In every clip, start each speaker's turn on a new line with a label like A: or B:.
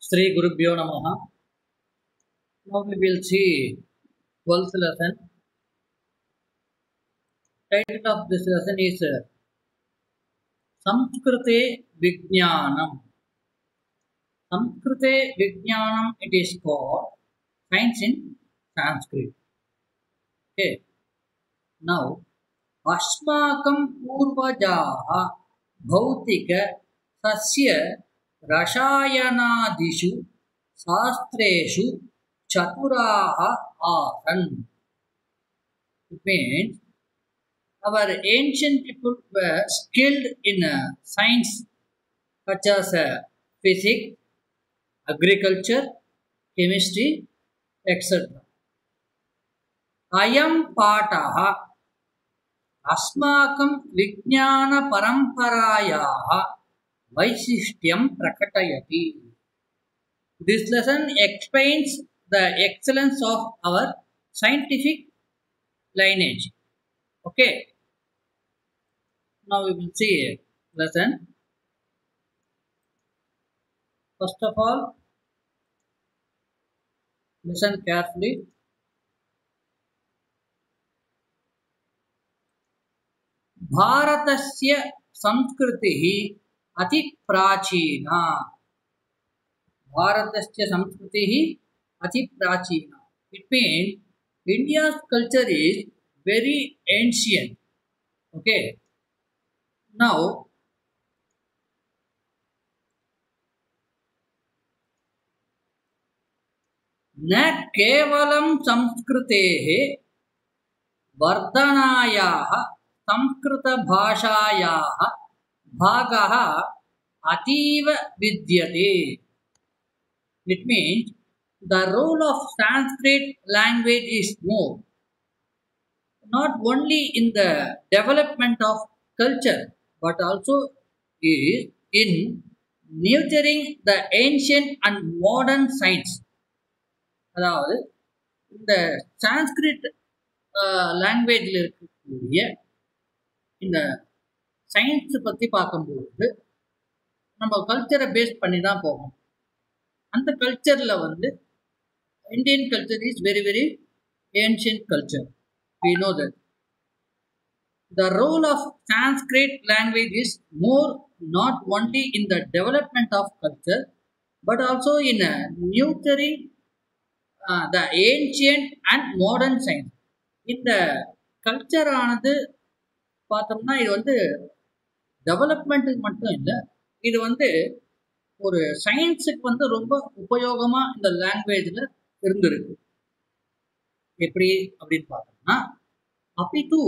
A: Sri Gurubhyo Namaha. Now we will see 12th lesson. Title of this lesson is Samskrite Vijnanam. Samskrite Vijnanam, it is called science in Sanskrit. Okay. Now, Asmakam Purvajaha Bhautika Sasya Rashayanadishu Shastreshu Chaturaha Asan. It means our ancient people were skilled in science such as physics, agriculture, chemistry, etc. Ayam Pataha Asmakam Vijnana Paramparayaha Vaisishtyam Prakatayati. This lesson explains the excellence of our scientific lineage. Okay. Now we will see a lesson. First of all, listen carefully. Bharatasya Samskritihi Ati Prachina. Bharatasya Samskritihi Ati Prachina. It means India's culture is very ancient. Okay. Now, न केवलं संस्कृतेः वर्धनायाः संस्कृतभाषायाः भागः अतीव विद्यते. It means the role of Sanskrit language is more, not only in the development of culture, but also is in nurturing the ancient and modern science. அதாவது இந்த சான்ஸ்கிரிட் லாங்குவேஜில் இருக்கக்கூடிய இந்த சயின்ஸை பற்றி பார்க்கும்போது நம்ம கல்ச்சரை பேஸ் பண்ணி தான் போகணும். அந்த கல்ச்சரில் Indian culture is very very ancient culture. We know that the role of Sanskrit language is more not only in the development of culture but also in nurturing the ancient and modern science. இந்த culture ஆனது பார்த்தோம்னா இது டெவலப்மெண்ட்டுக்கு மட்டும் இல்லை, இது ஒரு சயின்ஸுக்கு ரொம்ப உபயோகமாக இந்த லாங்குவேஜில் இருந்திருக்கு. எப்படி அப்படின்னு பார்த்தோம்னா, அபிது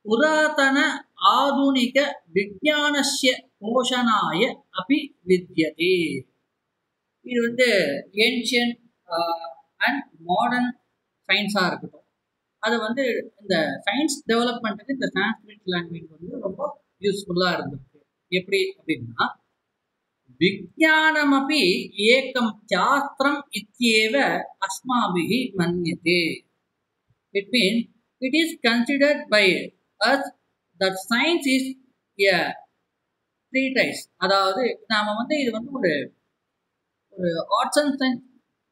A: புராதன ஆதுனிக விஜ்ஞானஸ்ய போஷனாய அபி வித்யதே. இது ஏன்ஷியன்ட் அண்ட் மாடர்ன் சயின்ஸாக இருக்கட்டும், அது இந்த சயின்ஸ் டெவலப்மெண்ட்டுக்கு இந்த சான்ஸ்கிரிட் லாங்குவேஜ் ரொம்ப யூஸ்ஃபுல்லாக இருந்திருக்கு. எப்படி அப்படின்னா, விஜ்ஞானமபி ஏகம் சாஸ்திரம் இத்யேவ அஸ்மாபிஹி மன்யதே. It means it is considered by us that science is a treatise. அதாவது நாம இது ஒரு ஆர்ட்ஸ் அண்ட் சயின்ஸ்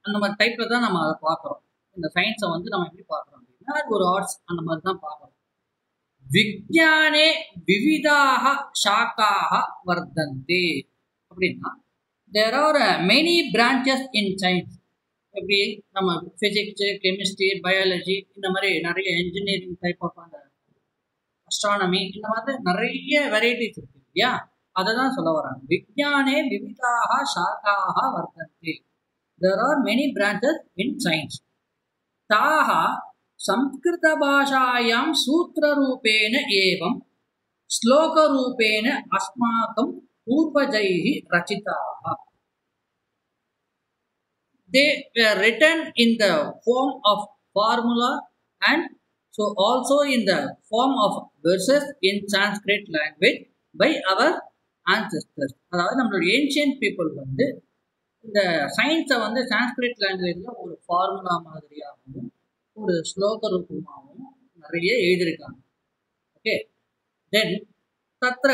A: அந்த மாதிரி டைப்ல தான் நம்ம அதை பார்க்குறோம். இந்த சயின்ஸை நம்ம எப்படி பார்க்குறோம் அப்படின்னா, அது ஒரு ஆர்ட்ஸ் அந்த மாதிரி தான் பார்க்குறோம். விஜ்ஞானே விவிதாக சாக்காக வர்த்தந்தே அப்படின்னா, there are many branches in science. எப்படி நம்ம ஃபிசிக்ஸு, கெமிஸ்ட்ரி, பயாலஜி, இந்த மாதிரி நிறைய இன்ஜினியரிங் டைப் ஆஃப் அந்த அஸ்ட்ரானமி, இந்த மாதிரி நிறைய வெரைட்டிஸ் இருக்கு இல்லையா, அதை தான் சொல்ல வராங்க. விஜ்ஞானே விவிதாக சாக்காக வர்த்தந்தே. There are many branches in science. Taha Samskrita Bhashayam Sutra Rupena Evam Sloka Rupena Asmakam Purvajaihi Rachitaha. They were written in the form of formula and so also in the form of verses in Sanskrit language by our ancestors. அதாவது நம்மளுடைய ancient people இந்த சயின்ஸை சான்ஸ்கிரிட் லாங்குவேஜில் ஒரு formula மாதிரியாகவும் ஒரு ஸ்லோக ரூபமாகவும் நிறைய எழுதியிருக்காங்க. ஓகே. தென் தத்ர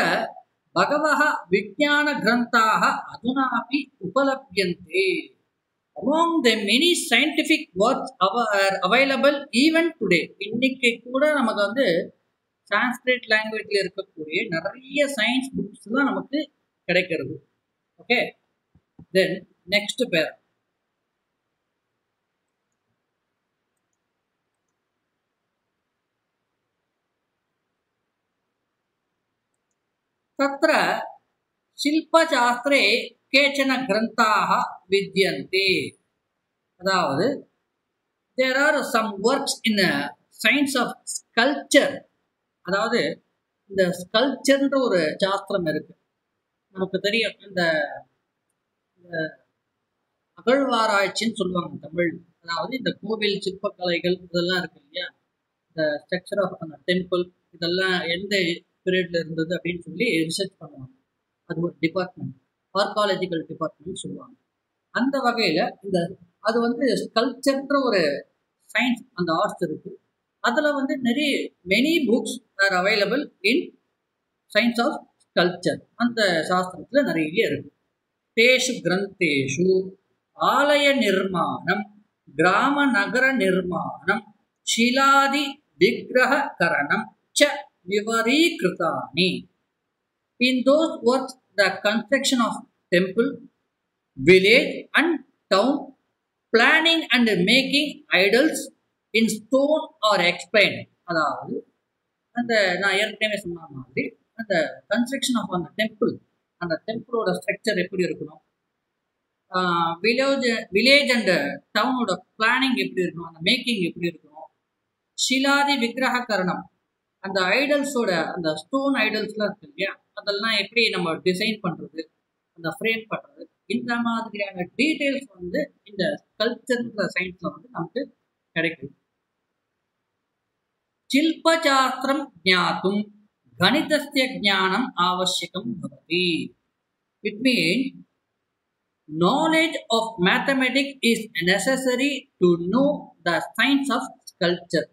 A: बहवः विज्ञानग्रन्थाः अधुनापि उपलभ्यन्ते. Among the many scientific works are available even today. இன்னைக்கு கூட நமக்கு வந்து சான்ஸ்கிரிட் லாங்குவேஜ்ல இருக்கக்கூடிய நிறைய சயின்ஸ் புக்ஸ்லாம் நமக்கு கிடைக்கிறது. ஓகே, தென் நெக்ஸ்ட் பேர் तत्र शिल्पशास्त्रे केचन ग्रन्थाः विद्यन्ते. अदावद् there are some works in science of sculpture. அதாவது இந்த ஸ்கல்ப்சர்ன்ற ஒரு சாஸ்திரம் இருக்கு. நமக்கு தெரியும், இந்த அகழ்வாராய்ச்சின்னு சொல்லுவாங்க தமிழ். அதாவது இந்த கோவில் சிற்பக்கலைகள் இதெல்லாம் இருக்கு இல்லையா, இந்த ஸ்ட்ரக்சர் ஆஃப் அந்த டெம்பிள் இதெல்லாம் எந்த பீரியட்ல இருந்தது அப்படின்னு சொல்லி ரிசர்ச் பண்ணுவாங்க. அது ஒரு டிபார்ட்மெண்ட், ஆர்காலஜிக்கல் டிபார்ட்மெண்ட் சொல்லுவாங்க. அந்த வகையில் இந்த அது வந்து ஸ்கல்ப்சர்ன்ற ஒரு சயின்ஸ், அந்த ஆர்ட்ஸ் இருக்கு. அதில் வந்து நிறைய many books are available in science of sculpture. அந்த சாஸ்திரத்தில் நிறைய இருக்கு. தேஷு கிரந்தேஷு ஆலய நிர்மாணம், கிராம நகர நிர்மாணம், ஷிலாதி விக்கிரக கரணம் ச விவரீகிருதானி. In those works, the construction of temple, village and town, planning and making idols in stone are explained. அதாவது அந்த நான் ஏற்கனவே சொன்ன மாதிரி அந்த கன்ஸ்ட்ரக்ஷன் ஆஃப் அந்த டெம்பிள், அந்த டெம்பிளோட ஸ்ட்ரக்சர் எப்படி இருக்கணும், வில்லேஜ் அண்ட் டவுனோட பிளானிங் எப்படி இருக்கணும், அந்த மேக்கிங் எப்படி இருக்கணும், ஷிலாதி விக்கிரக கரணம், அந்த ஐடல்ஸோட அந்த ஸ்டோன் ஐடல்ஸ்லாம் இருக்கு இல்லையா, அதெல்லாம் எப்படி நம்ம டிசைன் பண்ணுறது, அந்த ஃப்ரேம் பண்ணுறது, இந்த மாதிரியான டீட்டெயில்ஸ் வந்து இந்த ஸ்கல்ப்சர்ன்ற சயின்ஸில் வந்து நமக்கு கிடைக்குது. शिल्पशास्त्रं ज्ञातुं गणितस्य ज्ञानम् आवश्यकं भवति. It means knowledge of mathematics is necessary to know the science of sculpture.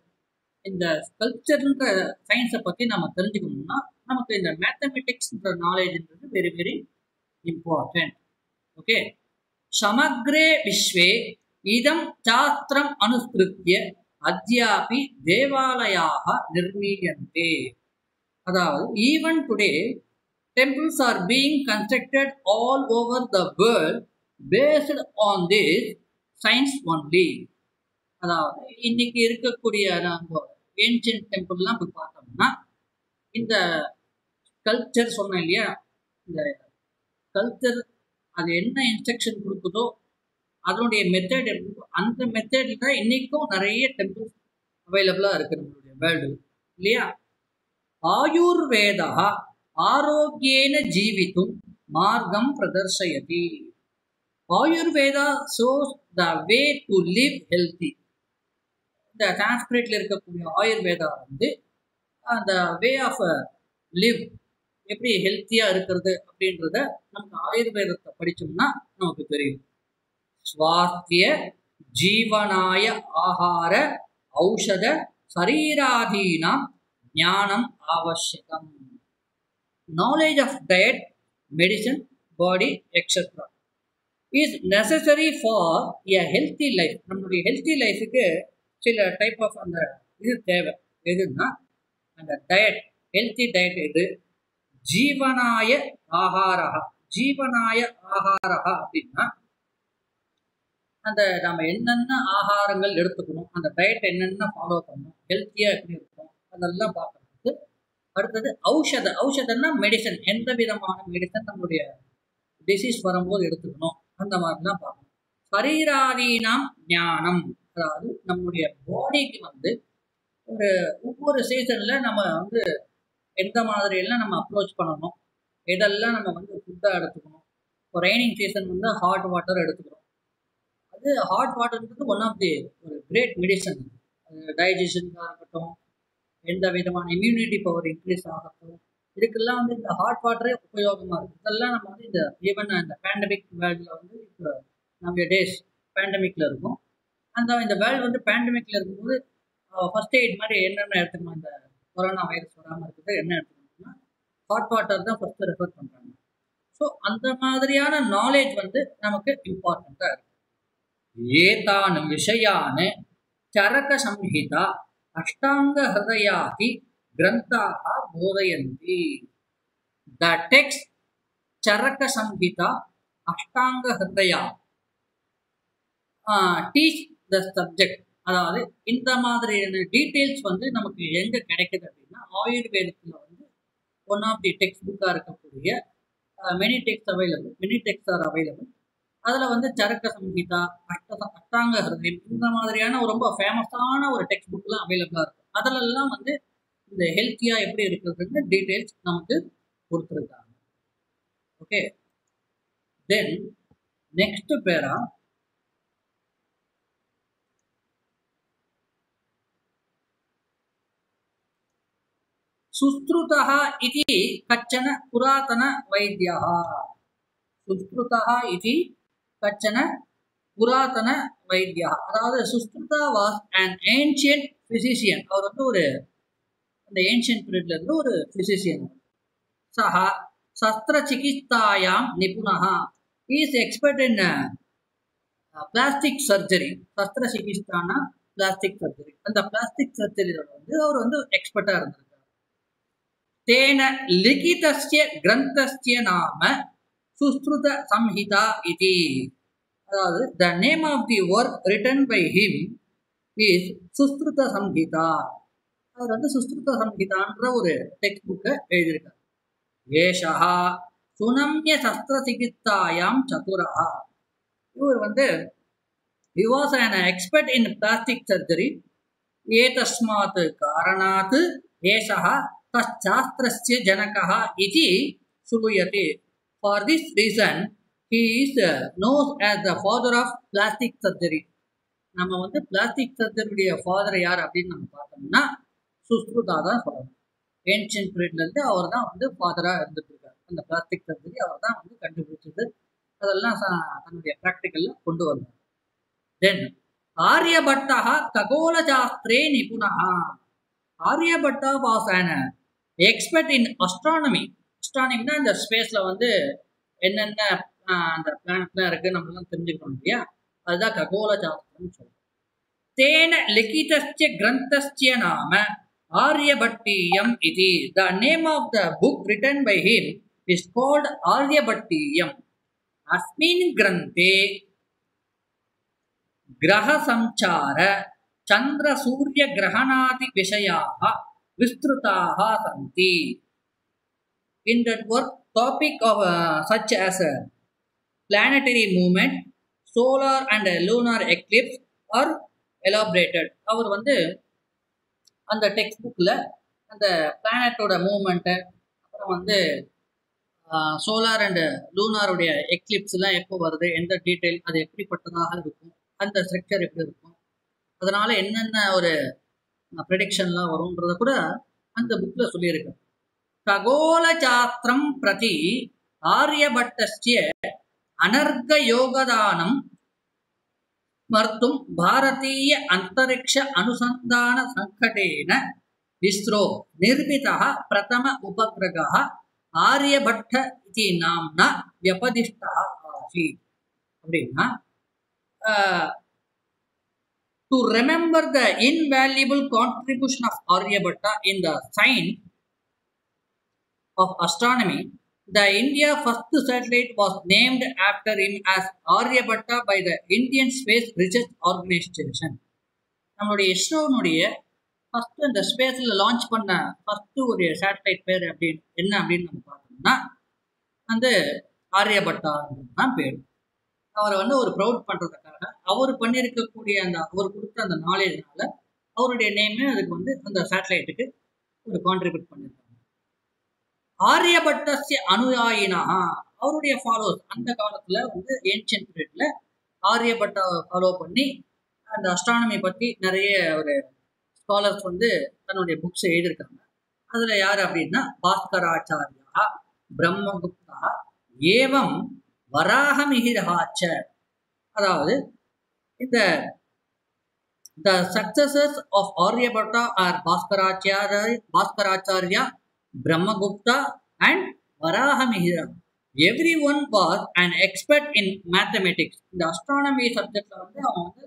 A: இந்த ஸ்கல்ப்சர்ன்ற சயின்ஸை பற்றி நம்ம தெரிஞ்சுக்கணும்னா நமக்கு இந்த மேத்தமெட்டிக்ஸ்ன்ற நாலேஜ்ன்றது வெரி வெரி இம்பார்ட்டன்ட். ஓகே, சமக்ரே விஸ்வே இதம் சாஸ்திரம் அனுஸ்கிருத்ய அத்யாபி தேவாலயாக நிர்மீயந்தே. அதாவது even today temples are being constructed all over the world based on this science only. அதாவது இன்னைக்கு இருக்கக்கூடிய நம்ம ஏன்ஷியன்ட் டெம்பிள்லாம் போய் பார்த்தோம்னா இந்த கல்ச்சர் சொன்னேன் இல்லையா, இந்த கல்ச்சர் அது என்ன இன்ஸ்ட்ரக்ஷன் கொடுக்குதோ அதனுடைய மெத்தட் எப்படி, அந்த மெத்தடில் தான் இன்றைக்கும் நிறைய டெம்பிள்ஸ் அவைலபிளாக இருக்குது நம்மளுடைய வேர்ல்டு இல்லையா. ஆயுர்வேதா ஆரோக்கியேன ஜீவித்தும் மார்க்கம் பிரதர்சயதி. Ayurveda shows the way to live healthy. இந்த சான்ஸ்கிரிட்ல இருக்கக்கூடிய ஆயுர்வேதா வந்து அந்த வே ஆஃப் லிவ், எப்படி ஹெல்த்தியாக இருக்கிறது அப்படின்றத நமக்கு ஆயுர்வேதத்தை படித்தோம்னா நமக்கு தெரியும். ஸ்வாஸ்திய ஜீவனாய ஆகார ஔஷத சரீராதீனாம் ஞானம் ஆவசியம். Knowledge of diet, medicine, body etcetera is necessary for a healthy life. நம்மளுடைய ஹெல்த்தி லைஃபுக்கு சில டைப் ஆஃப் அந்த இது தேவை. எதுன்னா அந்த டயட், ஹெல்த்தி டயட் எது, ஜீவனாய ஆகாரா. ஜீவனாய ஆகாரா அப்படின்னா அந்த நம்ம என்னென்ன ஆகாரங்கள் எடுத்துக்கணும், அந்த டயட் என்னென்ன ஃபாலோ பண்ணணும், ஹெல்த்தியாக எப்படி இருக்கும் அதெல்லாம் பார்க்கறதுக்கு. அடுத்தது ஔஷத, ஔஷதம்னா மெடிசன், எந்த விதமான மெடிசன் நம்மளுடைய டிசீஸ் வரும்போது எடுத்துக்கணும் அந்த மாதிரிலாம் பார்க்கணும். சரீராதீனாம் ஞானம், அதாவது நம்முடைய பாடிக்கு வந்து ஒரு ஒவ்வொரு சீசனில் நம்ம வந்து எந்த மாதிரியெல்லாம் நம்ம அப்ரோச் பண்ணணும், எதெல்லாம் நம்ம வந்து ஃபுட்டாக எடுத்துக்கணும். இப்போ ரெய்னிங் சீசன் வந்து ஹாட் வாட்டர் எடுத்துக்கிறோம். அது ஹாட் வாட்டர்ன்றது ஒன் ஆஃப் தி ஒரு கிரேட் மெடிசன். அது டைஜஷனுக்காக இருக்கட்டும், எந்த விதமான இம்யூனிட்டி பவர் இன்க்ரீஸ் ஆகட்டும், இதுக்கெல்லாம் வந்து இந்த ஹாட் வாட்டரே உபயோகமாக இருக்குது. இதெல்லாம் நம்ம வந்து இந்த ஈவன் இந்த பேண்டமிக் வேர்ல்டில் வந்து இப்போ நம்ம டேஸ் பேண்டமிக்கில் இருக்கும். இந்த வேர்ல்டு வந்து பேண்டமிக்கில் இருக்கும்போது ஃபர்ஸ்ட் எய்ட் மாதிரி என்னென்ன எடுத்துக்கணும், இந்த கொரோனா வைரஸ் வராமல் இருக்குது என்ன எடுத்துக்கணும்னா ஹாட் வாட்டர் தான் ஃபர்ஸ்ட் ரெஃபர் பண்ணுறாங்க. ஸோ அந்த மாதிரியான நாலேஜ் வந்து நமக்கு இம்பார்ட்டண்ட்டாக இருக்கு. ஏதான் விஷயான் சரக சம்ஹிதா அஷ்டாங்க ஹிருதயாதி கிரந்தாக போதயந்தி. த டெக்ஸ்ட் சரக சம்ஹிதா அஷ்டாங்க ஹிருதயா டீச் த சப்ஜெக்ட். அதாவது இந்த மாதிரியான டீட்டெயில்ஸ் வந்து நமக்கு எங்கே கிடைக்குது அப்படின்னா, ஆயுர்வேதத்தில் வந்து ஒன் ஆஃப் தி டெக்ஸ்ட் புக்காக இருக்கக்கூடிய மெனி டெக்ஸ்ட் ஆர் அவைலபிள். அதில் வந்து சரக்க சம்ஹிதா, அஷ்டாங்க ஹிருதயம் இந்த மாதிரியான ரொம்ப ஃபேமஸான ஒரு டெக்ஸ்ட் புக்லாம் அவைலபிளாக இருக்கும். அதிலெல்லாம் வந்து இந்த ஹெல்த்தியாக எப்படி இருக்கிறதுன்னு டீட்டெயில்ஸ் நமக்கு கொடுத்துருக்காங்க. ஓகே, தென் நெக்ஸ்ட் பேரா சுஸ்ருதः इति कच्चन पुरातन वैद्यः. सुश्रुतः इति कच्चन पुरातन वैद्यः. அதாவது Sushruta was an ancient physician. அவர் வந்து ஒரு அந்த ஏன்ஷியன்ட் பீரியட்ல இருந்து ஒரு physician. சஹ சஸ்திர சிகித்சாயாம் நிபுணः. he is expert in plastic surgery. சஸ்திர சிகித்சானா பிளாஸ்டிக் சர்ஜரி. அந்த பிளாஸ்டிக் சர்ஜரியில வந்து அவர் வந்து எக்ஸ்பர்ட்டா இருந்தார். तेन लिखितस्य ग्रन्थस्य नाम सुश्रुत संहिता इति. अதாவது the name of the work written by him is சுஸ்ருத Samhita. அவர் வந்து சுஸ்ருத சம்ஹிதான்ற ஒரு டெக்ஸ்ட் புக்கை எழுதியிருக்கார். ஏஷா சுனம்ய சஸ்திர சிகித்தாயாம் சதுரஹா. இவர் வந்து he was an expert in plastic surgery. ஏதஸ்மாத் காரணாத் ஏஷா शास्त्रस्य जनकः इति श्रूयते. For this reason he is known as the father of plastic surgery. நம்ம வந்து பிளாஸ்டிக் சர்ஜரியுடைய ஃபாதர் யார் அப்படின்னு நம்ம பார்த்தோம்னா சுஸ்ருதா தான் சொல்லணும். ஏன்ஷியன்ட் பீரியட்லேருந்து அவர் தான் வந்து ஃபாதராக இருந்துட்டு இருக்காரு. அந்த பிளாஸ்டிக் சர்ஜரி அவர் தான் வந்து கண்டுபிடிச்சது. அதெல்லாம் தன்னுடைய ப்ராக்டிக்கலில் கொண்டு வந்தார். தென் ஆரியபட்டா ககோல சாஸ்திரே நிபுணா. Aryabhata was an expert in astronomy. அஸ்ட்ரானமினா இந்த ஸ்பேஸில் வந்து என்னென்ன அந்த பிளானட்லாம் இருக்குது நம்மளாம் தெரிஞ்சுக்கணும் இல்லையா, அதுதான் ககோல சாஸ்திரம் சொல்லுவோம். தேன லிகிதஸ்ய கிரந்தஸ்ய நாம ஆரியபட்டீயம் இது. The name of the book written by him is called Aryabhatiyam. அஸ்மின் கிரந்தே கிரக சஞ்சார சந்திர சூரிய கிரகணாதி விஷயாக விஸ்ருதாக சந்தி. In that work, topic of such as planetary movement, solar and lunar eclipse are elaborated. அவர் வந்து அந்த டெக்ஸ்ட் புக்கில் அந்த பிளானட்டோட மூவ்மெண்ட்டு, அப்புறம் வந்து சோலார் அண்ட் லூனாருடைய எக்லிப்ஸ்லாம் எப்போ வருது, எந்த டீட்டெயில், அது எப்படிப்பட்டதாக இருக்கும், அந்த ஸ்ட்ரக்சர் எப்படி இருக்கும், அதனால என்னென்ன ஒரு ப்ரெடிக்ஷன்லாம் வரும்ன்றத கூட அந்த புக்கில் சொல்லியிருக்கு. ககோல சாஸ்திரம் பிரதி ஆரியபட்டஸ்ய அனர்க யோகதானம் மர்த்தும் பாரதீய அந்தரிக்ஷ அனுசந்தான சங்கடேன இஸ்ரோ நிர்மிதः பிரதம உபகிரகः ஆரியபட்ட இதி நாம்னா வியபதிஷ்டः ஆசீத். அப்படின்னா to remember the invaluable contribution of Aryabhatta in the science of astronomy, the India first satellite was named after him as Aryabhatta by the Indian Space Research Organization. நம்மளுடைய இஸ்ரோனுடைய ஃபர்ஸ்ட் இந்த ஸ்பேஸில் லான்ச் பண்ண ஃபர்ஸ்ட் ஒரு satellite பேர் அப்படின்னு என்ன அப்படின்னு நம்ம பார்த்தோம்னா அந்த ஆரியபட்டா தான் பேர். அவரை வந்து ஒரு ப்ரௌட் பண்ணுறதுக்காக அவர் பண்ணியிருக்கக்கூடிய அந்த அவர் கொடுத்த அந்த நாலேஜ்னால அவருடைய நேமே அதுக்கு வந்து அந்த சேட்டலைட்டுக்கு ஒரு கான்ட்ரிபியூட் பண்ணியிருக்காங்க. ஆரியபட்டஸ்ய அனுயாயினா, அவருடைய ஃபாலோவர்ஸ் அந்த காலத்தில் வந்து ஏன்ஷியன்ட் பீரியட்ல ஆரியபட்டா ஃபாலோ பண்ணி அந்த அஸ்ட்ரானமி பற்றி நிறைய ஒரு ஸ்காலர்ஸ் வந்து தன்னுடைய புக்ஸ் எழுதியிருக்காங்க. அதில் யார் அப்படின்னா பாஸ்கராச்சாரியா, பிரம்மகுப்தா, ஏவம் வராகமிஹிராச்ச. அதாவது இந்த the successors of Aryabhatta are Bhaskaraacharya, Brahmagupta and Varahamihira. Everyone was an expert in mathematics. இந்த astronomy சப்ஜெக்ட்ல வந்து அவங்க வந்து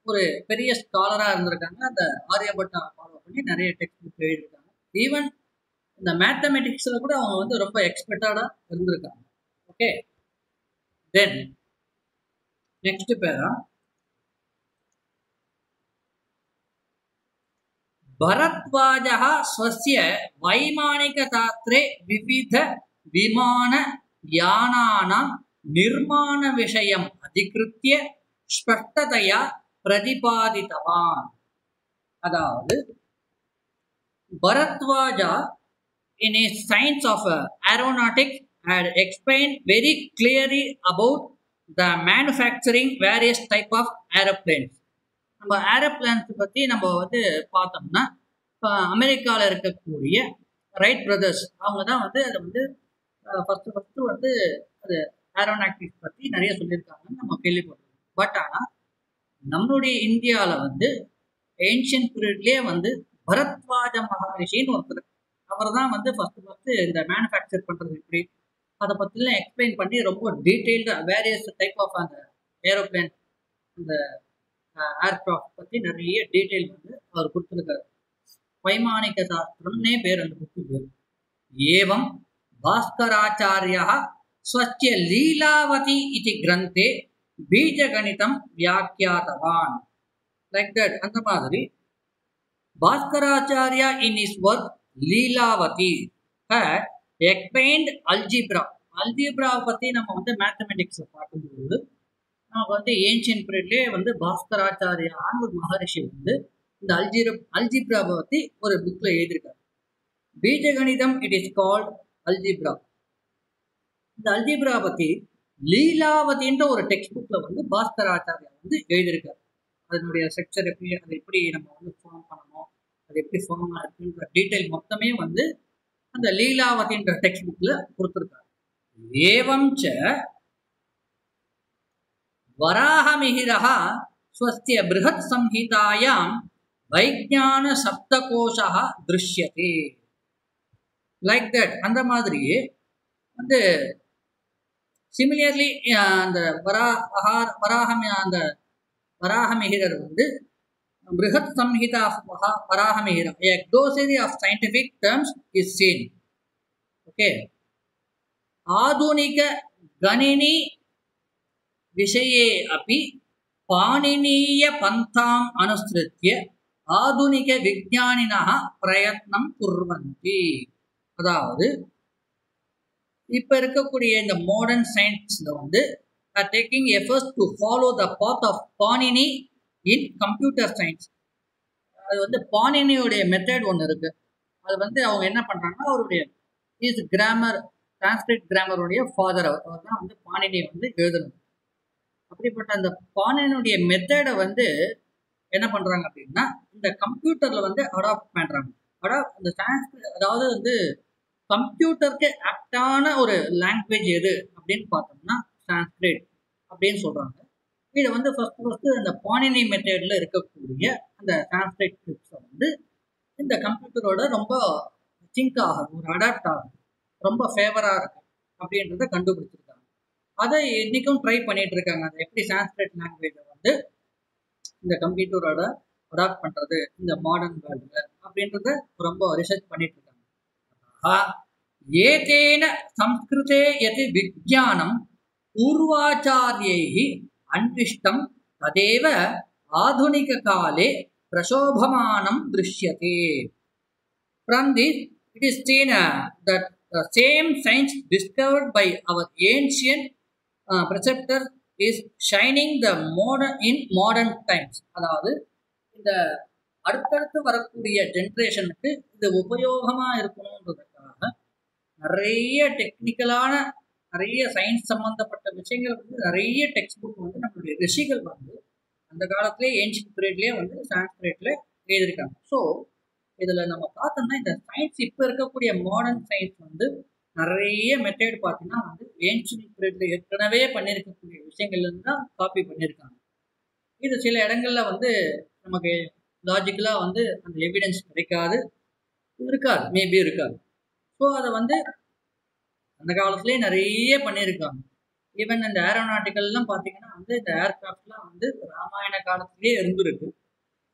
A: ஒரு பெரிய ஸ்காலராக இருந்திருக்காங்க. அந்த ஆரியபட்டா ஃபாலோ பண்ணி நிறைய டெக்ஸ்ட் புக் எழுதியிருக்காங்க. ஈவன் இந்த மேத்தமெட்டிக்ஸில் கூட அவங்க வந்து ரொம்ப எக்ஸ்பர்ட்டாக இருந்திருக்காங்க. ஓகே, தென் நெக்ஸ்ட் பேரா भरद्वाजः स्वस्य वैमानिकशास्त्रे विविध विमानयानानां निर्माणविषयम् अधिकृत्य स्पष्टतया प्रतिपादितवान्. அதாவது Bharadwaja in his science of aeronautics had explained very clearly about the manufacturing various type of aeroplanes. நம்ம ஏரோப்ளான்ஸ் பற்றி நம்ம வந்து பார்த்தோம்னா இப்போ அமெரிக்காவில் இருக்கக்கூடிய ரைட் பிரதர்ஸ் அவங்க தான் வந்து அதை வந்து ஃபஸ்ட்டு வந்து அது ஏரோநாட்டிக்ஸ் பற்றி நிறைய சொல்லியிருக்காங்கன்னு நம்ம கேள்விப்பட்டிருக்கோம். பட் ஆனால் நம்மளுடைய இந்தியாவில் வந்து ஏன்ஷியன் பீரியட்லேயே வந்து பரத்வாஜ மகரிஷின்னு ஒருத்தர், அவர் தான் வந்து ஃபஸ்ட்டு இந்த மேனுஃபேக்சர் பண்ணுறது எப்படி அதை பற்றிலாம் எக்ஸ்பிளைன் பண்ணி ரொம்ப டீட்டெயில்டாக வேரியஸ் டைப் ஆஃப் அந்த ஏரோப்ளேன் அந்த ஏர்கிராஃப்ட் பற்றி நிறைய டீட்டெயில் வந்து அவர் கொடுத்துருக்காரு. வைமானிக சாஸ்திரம்னே பேர் அந்த புக்கு பேர். ஏவம் பாஸ்கராச்சாரியா ஸ்வஸ்ய லீலாவதி இது கிரந்தே பீஜகணிதம் வியாக்கியாதவான். லைக் தட், அந்த மாதிரி Bhaskaracharya in his work Lilavati had explained algebra. அல்ஜிப்ராவை பற்றி நம்ம வந்து மேத்தமெட்டிக்ஸை பார்க்கும்போது நமக்கு வந்து ஏன்ஷியன் பீரியட்லேயே வந்து பாஸ்கராச்சாரியான ஒரு மகரிஷி வந்து இந்த அல்ஜிப்ராவை பற்றி ஒரு புக்கில் எழுதியிருக்காரு. பீஜகணிதம் இட் இஸ் கால்ட் அல்ஜிப்ரா. இந்த அல்ஜிப்ரா பற்றி லீலாவதின்ற ஒரு டெக்ஸ்ட் புக்கில் வந்து பாஸ்கராச்சாரியா வந்து எழுதியிருக்காரு. அதனுடைய ஸ்ட்ரக்சர் எப்படி, அதை எப்படி நம்ம வந்து ஃபார்ம் பண்ணணும், அது எப்படி ஃபார்ம் இருக்குன்ற டீட்டெயில் மொத்தமே வந்து அந்த லீலாவதின்ற டெக்ஸ்ட் புக்கில் கொடுத்துருக்காரு. ஏவஞ்ச वराहमिहिरः स्वस्य बृहत् संहितायां वैज्ञान सप्तकोशः दृश्यते. லைக் தட், அந்த மாதிரியே வந்து சிமிலர்லி அந்த வராஹமிஹிரர் வந்து பிருஹத் சம்ஹிதா வராஹமிஹிரம் a glossary of scientific terms is seen. Okay, ஆதுனிக கணினி विषये अपि पाणिनीय पंथाम् अनुसृत्य आधुनिक विज्ञानिनः प्रयत्नं कुर्वन्ति. அதாவது இப்போ இருக்கக்கூடிய இந்த மாடர்ன் சயின்ஸில் வந்து are taking efforts to follow the path of Panini in computer science. அது வந்து பாணினியோடைய மெத்தட் ஒன்று இருக்கு. அது வந்து அவங்க என்ன பண்ணுறாங்கன்னா அவருடைய இஸ் கிராமர் சான்ஸ்கிரிட் கிராமருடைய ஃபாதர், அவர் தான் வந்து பாணினியை வந்து எழுதணும். அப்படிப்பட்ட அந்த பாணினியுடைய மெத்தடை வந்து என்ன பண்ணுறாங்க அப்படின்னா இந்த கம்ப்யூட்டரில் வந்து அடாப்ட் பண்ணுறாங்க. அந்த சான்ஸ்கிரிட், அதாவது வந்து கம்ப்யூட்டருக்கு ஆப்டான ஒரு லாங்குவேஜ் எது அப்படின்னு பார்த்தோம்னா சான்ஸ்கிரிட் அப்படின்னு சொல்கிறாங்க. இதை வந்து ஃபஸ்ட்டு அந்த பாணினி மெத்தடில் இருக்கக்கூடிய அந்த சான்ஸ்கிரிட் ஸ்கிரிப்ட்ஸை வந்து இந்த கம்ப்யூட்டரோட ரொம்ப சிங்க் ஆகும், ஒரு அடாப்ட் ஆகும், ரொம்ப ஃபேவராக இருக்குது அப்படின்றத கண்டுபிடிச்சிருக்காங்க. அதை இன்றைக்கும் ட்ரை பண்ணிட்டு இருக்காங்க. அதை எப்படி சான்ஸ்கிரிட் லாங்குவேஜை வந்து இந்த கம்ப்யூட்டரோட அடாப்ட் பண்ணுறது இந்த மாடர்ன் வேர்ல்டில் அப்படின்றத ரொம்ப ரிசர்ச் பண்ணிட்டு இருக்காங்க. ஏதேன சம்ஸ்கிருதே யத் விஜ்ஞானம் பூர்வாச்சாரியைः அன்விஷ்டம் ததேவ ஆதுனிக காலே பிரசோபமானம் திருஷ்யதே. From this it is seen that the same science discovered by our ancient preceptor is shining the modern times. அதாவது இந்த அடுத்தடுத்து வரக்கூடிய ஜென்ரேஷனுக்கு இது உபயோகமாக இருக்கணுன்றதுக்காக நிறைய டெக்னிக்கலான நிறைய சயின்ஸ் சம்மந்தப்பட்ட விஷயங்கள் வந்து நிறைய டெக்ஸ்ட் புக் வந்து நம்மளுடைய ரிஷிகள் வந்து அந்த காலத்திலே ஏன்ஷியன் பீரியட்லேயே வந்து சான்ஸ்கிரிட்டில் எழுதியிருக்காங்க. ஸோ இதில் நம்ம பார்த்தோம்னா இந்த சயின்ஸ் இப்போ இருக்கக்கூடிய மாடர்ன் சயின்ஸ் வந்து நிறைய மெத்தட் பார்த்தீங்கன்னா வந்து ஏன்ஷியன் பீரியட்ல ஏற்கனவே பண்ணியிருக்கக்கூடிய விஷயங்கள்லேருந்து தான் காப்பி பண்ணியிருக்காங்க. இது சில இடங்களில் வந்து நமக்கு லாஜிக்கலாக வந்து அந்த எவிடன்ஸ் கிடைக்காது, இருக்காது, மேபி இருக்காது. ஸோ ஸோ அதை வந்து அந்த காலத்துலேயே நிறைய பண்ணியிருக்காங்க. ஈவன் இந்த ஏரோநாட்டிக்கல்லாம் பார்த்தீங்கன்னா வந்து இந்த ஏர்கிராஃப்ட்லாம் வந்து ராமாயண காலத்திலேயே இருந்திருக்கு.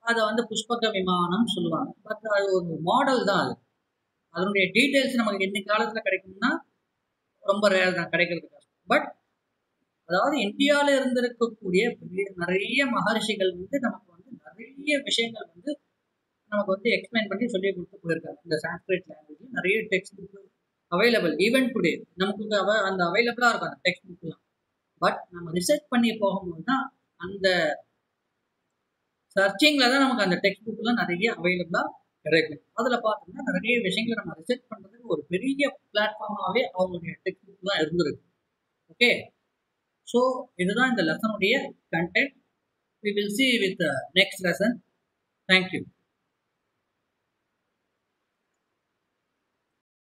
A: அதை வந்து புஷ்பக விமானம் சொல்லுவாங்க. பட் அது ஒரு மாடல் தான். அது அதனுடைய டீட்டெயில்ஸ் நமக்கு இன்னைக்கு காலத்தில் கிடைக்கும்னா ரொம்ப ரேர் தான், கிடைக்கிறது கஷ்டம். பட் அதாவது இந்தியாவில் இருந்திருக்கக்கூடிய நிறைய மகர்ஷிகள் வந்து நமக்கு வந்து நிறைய விஷயங்கள் வந்து நமக்கு வந்து எக்ஸ்பிளைன் பண்ணி சொல்லி கொடுத்து போயிருக்காங்க. இந்த சான்ஸ்கிரிட் லாங்குவேஜ் நிறைய text book available even today நமக்கு அந்த அவைலபிளாக இருக்கும் அந்த டெக்ஸ்ட் புக்லாம். பட் நம்ம ரிசர்ச் பண்ணி போகும்போது தான் அந்த சர்ச்சிங்கில் தான் நமக்கு அந்த டெக்ஸ்ட் புக்லாம் நிறைய அவைலபிளாக கிடைக்கும். அதில் பார்த்தோம்னா நிறைய விஷயங்களை நம்ம ரிசர்ச் பண்ணுறதுக்கு ஒரு பெரிய பிளாட்ஃபார்மாகவே அவங்களுடைய டெக்ஸ்ட் புக் தான் இருந்திருக்கு. ஓகே, ஸோ இதுதான் இந்த லெசனுடைய content. We will see with the next lesson. Thank you.